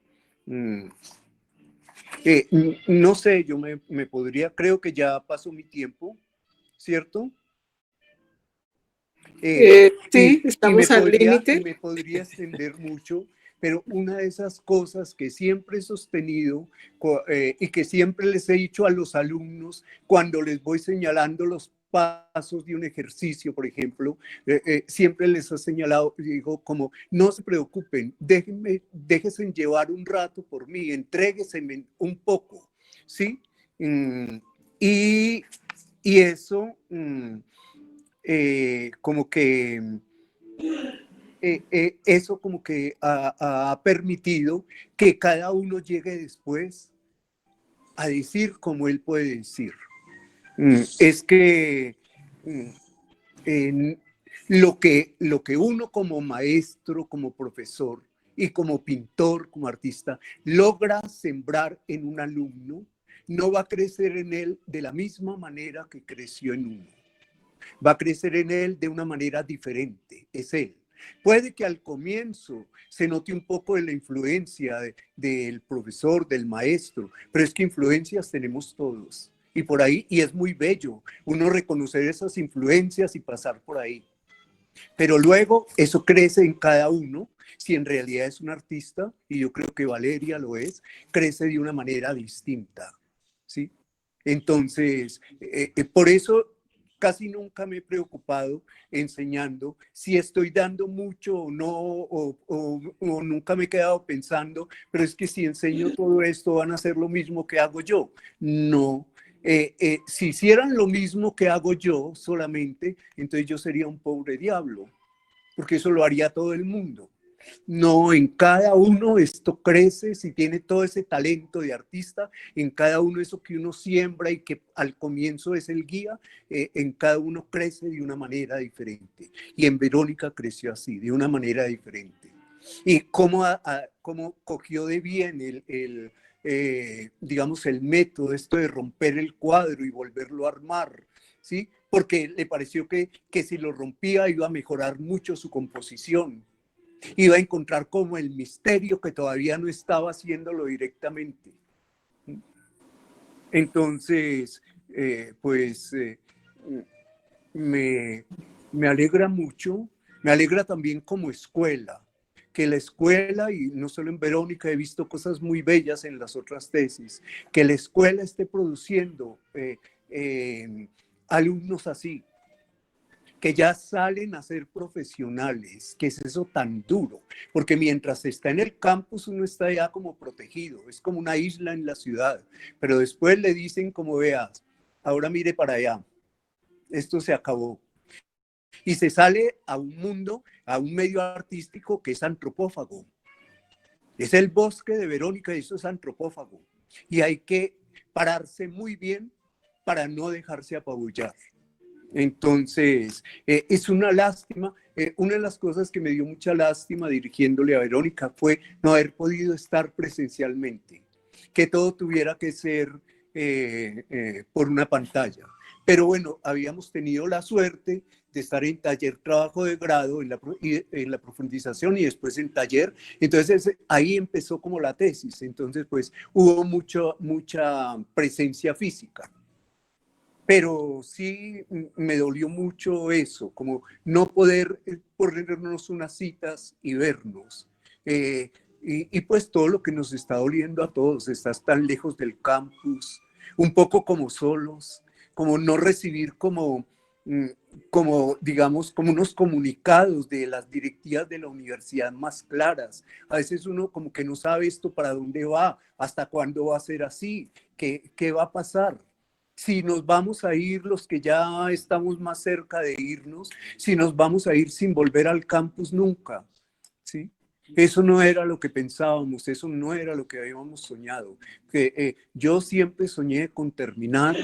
No sé, yo me podría, creo que ya pasó mi tiempo, ¿cierto? Sí, Y me estamos al límite. podría extender mucho, pero una de esas cosas que siempre he sostenido y que siempre les he dicho a los alumnos cuando les voy señalando los pasos de un ejercicio, por ejemplo, siempre les he señalado, digo, como no se preocupen, déjense llevar un rato por mí, entréguense un poco, ¿sí? Y eso como que eso como que ha permitido que cada uno llegue después a decir como él puede decir. Es que lo que uno como maestro, como profesor y como pintor, como artista, logra sembrar en un alumno, no va a crecer en él de la misma manera que creció en uno. Va a crecer en él de una manera diferente, es él. Puede que al comienzo se note un poco de la influencia del profesor, del maestro, pero es que influencias tenemos todos. Y por ahí, y es muy bello uno reconocer esas influencias y pasar por ahí. Pero luego eso crece en cada uno, si en realidad es un artista, y yo creo que Valeria lo es, crece de una manera distinta, ¿sí? Entonces, por eso casi nunca me he preocupado enseñando si estoy dando mucho o no, o nunca me he quedado pensando, pero es que si enseño todo esto van a hacer lo mismo que hago yo. No. Si hicieran lo mismo que hago yo solamente, entonces yo sería un pobre diablo, porque eso lo haría todo el mundo. No, en cada uno esto crece, si tiene todo ese talento de artista, en cada uno eso que uno siembra y que al comienzo es el guía, en cada uno crece de una manera diferente. Y en Verónica creció así, de una manera diferente. Y cómo cogió de bien digamos, el método, esto de romper el cuadro y volverlo a armar, ¿sí? Porque le pareció que si lo rompía iba a mejorar mucho su composición, iba a encontrar como el misterio que todavía no estaba haciéndolo directamente. Entonces, me alegra mucho, me alegra también como escuela, que la escuela, y no solo en Verónica, he visto cosas muy bellas en las otras tesis, que la escuela esté produciendo alumnos así, que ya salen a ser profesionales, que es eso tan duro, porque mientras está en el campus uno está ya como protegido, es como una isla en la ciudad, pero después le dicen como veas, ahora mire para allá, esto se acabó. Y se sale a un mundo, a un medio artístico que es antropófago. Es el bosque de Verónica y eso es antropófago. Y hay que pararse muy bien para no dejarse apabullar. Entonces, es una lástima. Una de las cosas que me dio mucha lástima dirigiéndole a Verónica fue no haber podido estar presencialmente, que todo tuviera que ser por una pantalla. Pero bueno, habíamos tenido la suerte de estar en taller trabajo de grado, en la profundización y después en taller. Entonces ahí empezó como la tesis. Entonces pues hubo mucha presencia física. Pero sí me dolió mucho eso, como no poder ponernos unas citas y vernos. Y pues todo lo que nos está doliendo a todos, estás tan lejos del campus, un poco como solos, como no recibir como digamos, como unos comunicados de las directivas de la universidad más claras. A veces uno como que no sabe esto para dónde va, hasta cuándo va a ser así, qué va a pasar. Si nos vamos a ir los que ya estamos más cerca de irnos, si nos vamos a ir sin volver al campus nunca, ¿sí? Eso no era lo que pensábamos, eso no era lo que habíamos soñado. Yo siempre soñé con terminar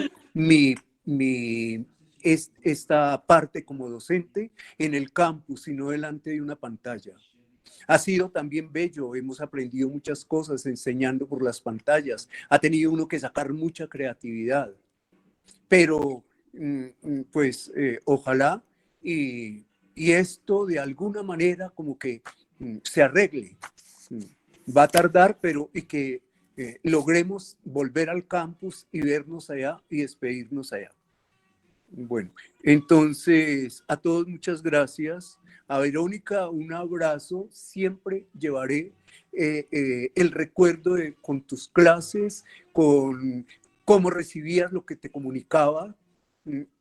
esta parte como docente en el campus y no delante de una pantalla. Ha sido también bello, hemos aprendido muchas cosas enseñando por las pantallas, ha tenido uno que sacar mucha creatividad, pero pues ojalá y esto de alguna manera como que se arregle. Va a tardar, pero y que logremos volver al campus y vernos allá y despedirnos allá. Bueno, entonces a todos muchas gracias. A Verónica un abrazo. Siempre llevaré el recuerdo con tus clases, con cómo recibías lo que te comunicaba,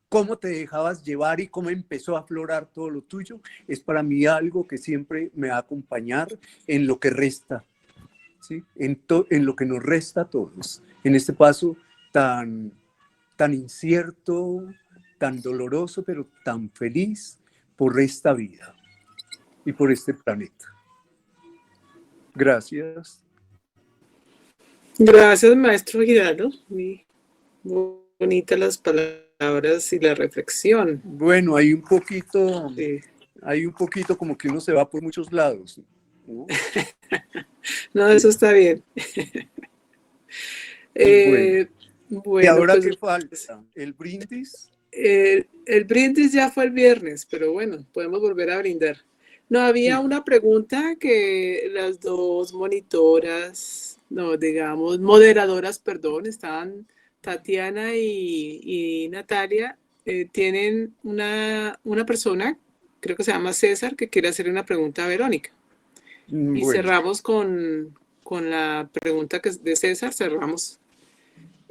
cómo te dejabas llevar y cómo empezó a aflorar todo lo tuyo. Es para mí algo que siempre me va a acompañar en lo que resta, ¿sí? En lo que nos resta a todos, en este paso tan incierto, tan doloroso, pero tan feliz por esta vida y por este planeta. Gracias. Gracias, maestro Giraldo. Muy bonitas las palabras y la reflexión. Bueno, hay un poquito, Sí. hay un poquito como que uno se va por muchos lados, ¿no? No, eso está bien. Bueno, ¿y ahora pues, qué falta? ¿El brindis? El brindis ya fue el viernes, pero bueno, podemos volver a brindar. No, había una pregunta que las dos monitoras, no, digamos, moderadoras, perdón, estaban Tatiana y Natalia, tienen una persona, creo que se llama César, que quiere hacer una pregunta a Verónica. Y cerramos con la pregunta de César, cerramos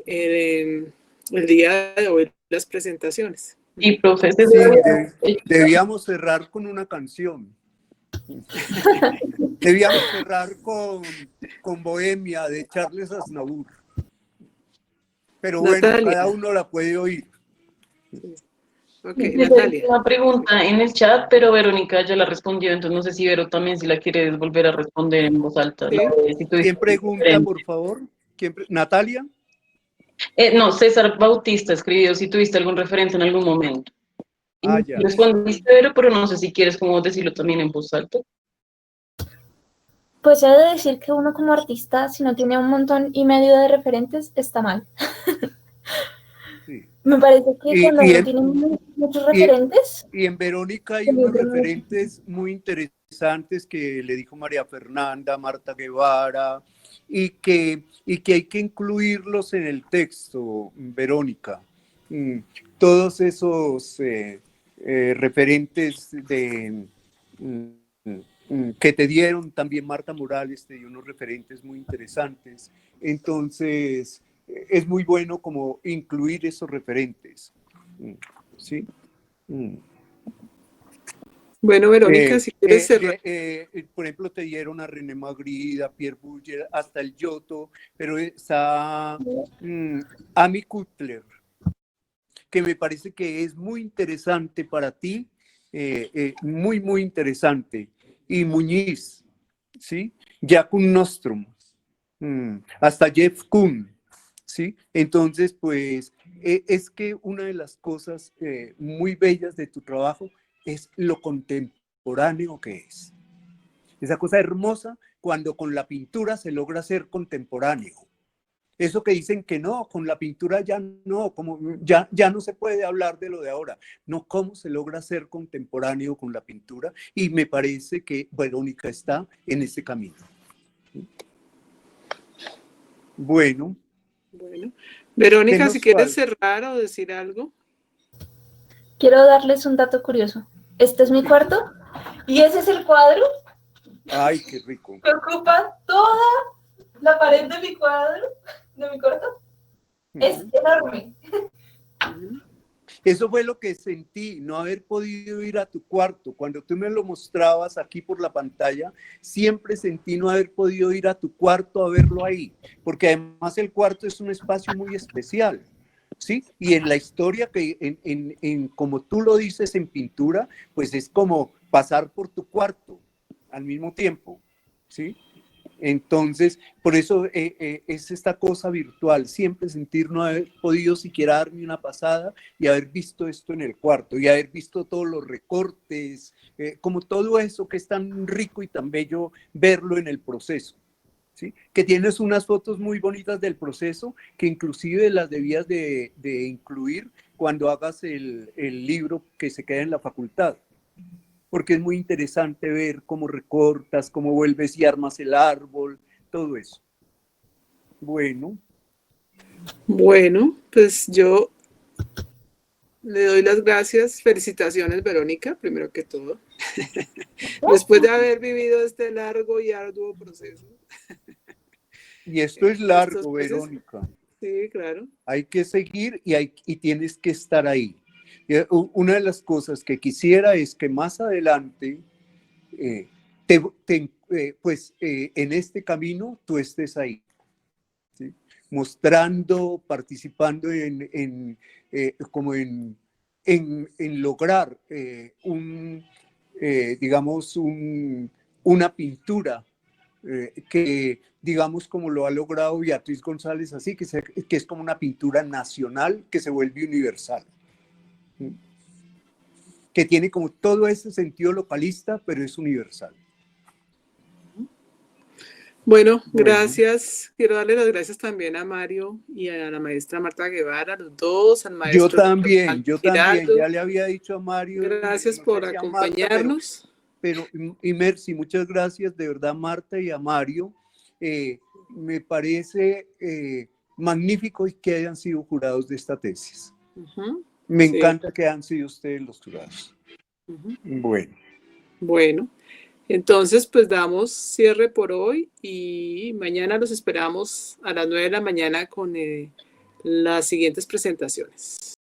el día de hoy las presentaciones. Y profesor, sí, debíamos cerrar con una canción. Debíamos cerrar con Bohemia de Charles Aznavour. Pero bueno, Natalia. cada uno la puede oír. Okay, Natalia. Una pregunta en el chat, pero Verónica ya la respondió, entonces no sé si Vero también si la quiere volver a responder en voz alta. ¿Sí? ¿Quién pregunta, por favor? ¿Natalia? No, César Bautista escribió si tuviste algún referente en algún momento. Ya. Respondiste, Vero, pero no sé si quieres como decirlo también en voz alta. Pues he de decir que uno como artista, si no tiene 1,5 de referentes, está mal. Sí. Me parece que cuando Y uno en, tiene muchos y, referentes, y en Verónica hay se unos pierde mucho. referentes muy interesantes que le dijo María Fernanda, Marta Guevara, y que hay que incluirlos en el texto, Verónica. Todos esos referentes que te dieron, también Marta Morales te dio unos referentes muy interesantes. Entonces, es muy bueno como incluir esos referentes. ¿Sí? Bueno, Verónica, si quieres cerrar. Por ejemplo, te dieron a René Magritte, a Pierre Bourdieu, hasta el Giotto, pero está Amy Cutler, que me parece que es muy interesante para ti, muy, muy interesante. Y Muñiz, ¿sí? Jacun Nostrum, hasta Jeff Koons, ¿sí? Entonces, pues, es que una de las cosas muy bellas de tu trabajo es lo contemporáneo que es. Esa cosa hermosa cuando con la pintura se logra ser contemporáneo. Eso que dicen que no, con la pintura ya no, como ya no se puede hablar de lo de ahora. No, cómo se logra ser contemporáneo con la pintura, y me parece que Verónica está en ese camino. Bueno. Bueno, Verónica, si quieres falta? cerrar o decir algo. Quiero darles un dato curioso. Este es mi cuarto y ese es el cuadro Ay, qué rico. que ocupa toda la pared de mi cuadro, de mi cuarto. Es enorme. Eso fue lo que sentí, no haber podido ir a tu cuarto. Cuando tú me lo mostrabas aquí por la pantalla, siempre sentí no haber podido ir a tu cuarto a verlo ahí, porque además el cuarto es un espacio muy especial, ¿sí? Y en la historia, que como tú lo dices en pintura, pues es como pasar por tu cuarto al mismo tiempo, ¿sí? Entonces, por eso es esta cosa virtual, siempre sentir no haber podido siquiera darme una pasada y haber visto esto en el cuarto y haber visto todos los recortes, como todo eso que es tan rico y tan bello verlo en el proceso, ¿sí? Que tienes unas fotos muy bonitas del proceso que inclusive las debías de incluir cuando hagas el libro que se queda en la facultad, porque es muy interesante ver cómo recortas, cómo vuelves y armas el árbol, todo eso. Bueno. Bueno, pues yo le doy las gracias, felicitaciones, Verónica, primero que todo. Después de haber vivido este largo y arduo proceso. Y esto es largo, Verónica. Sí, claro. Hay que seguir y tienes que estar ahí. Una de las cosas que quisiera es que más adelante, en este camino, tú estés ahí, ¿sí? Mostrando, participando como en lograr una pintura que, digamos, como lo ha logrado Beatriz González, así que es como una pintura nacional que se vuelve universal, que tiene como todo ese sentido localista, pero es universal. Bueno, gracias. Quiero darle las gracias también a Mario y a la maestra Marta Guevara, a los dos, al maestro. Yo también, ya le había dicho a Mario. Gracias por acompañarnos. Marta, y Mercy, muchas gracias de verdad, Marta, y a Mario. Me parece magnífico que hayan sido jurados de esta tesis. Me encanta que hayan sido ustedes los jurados. Bueno, entonces pues damos cierre por hoy y mañana los esperamos a las 9 de la mañana con las siguientes presentaciones.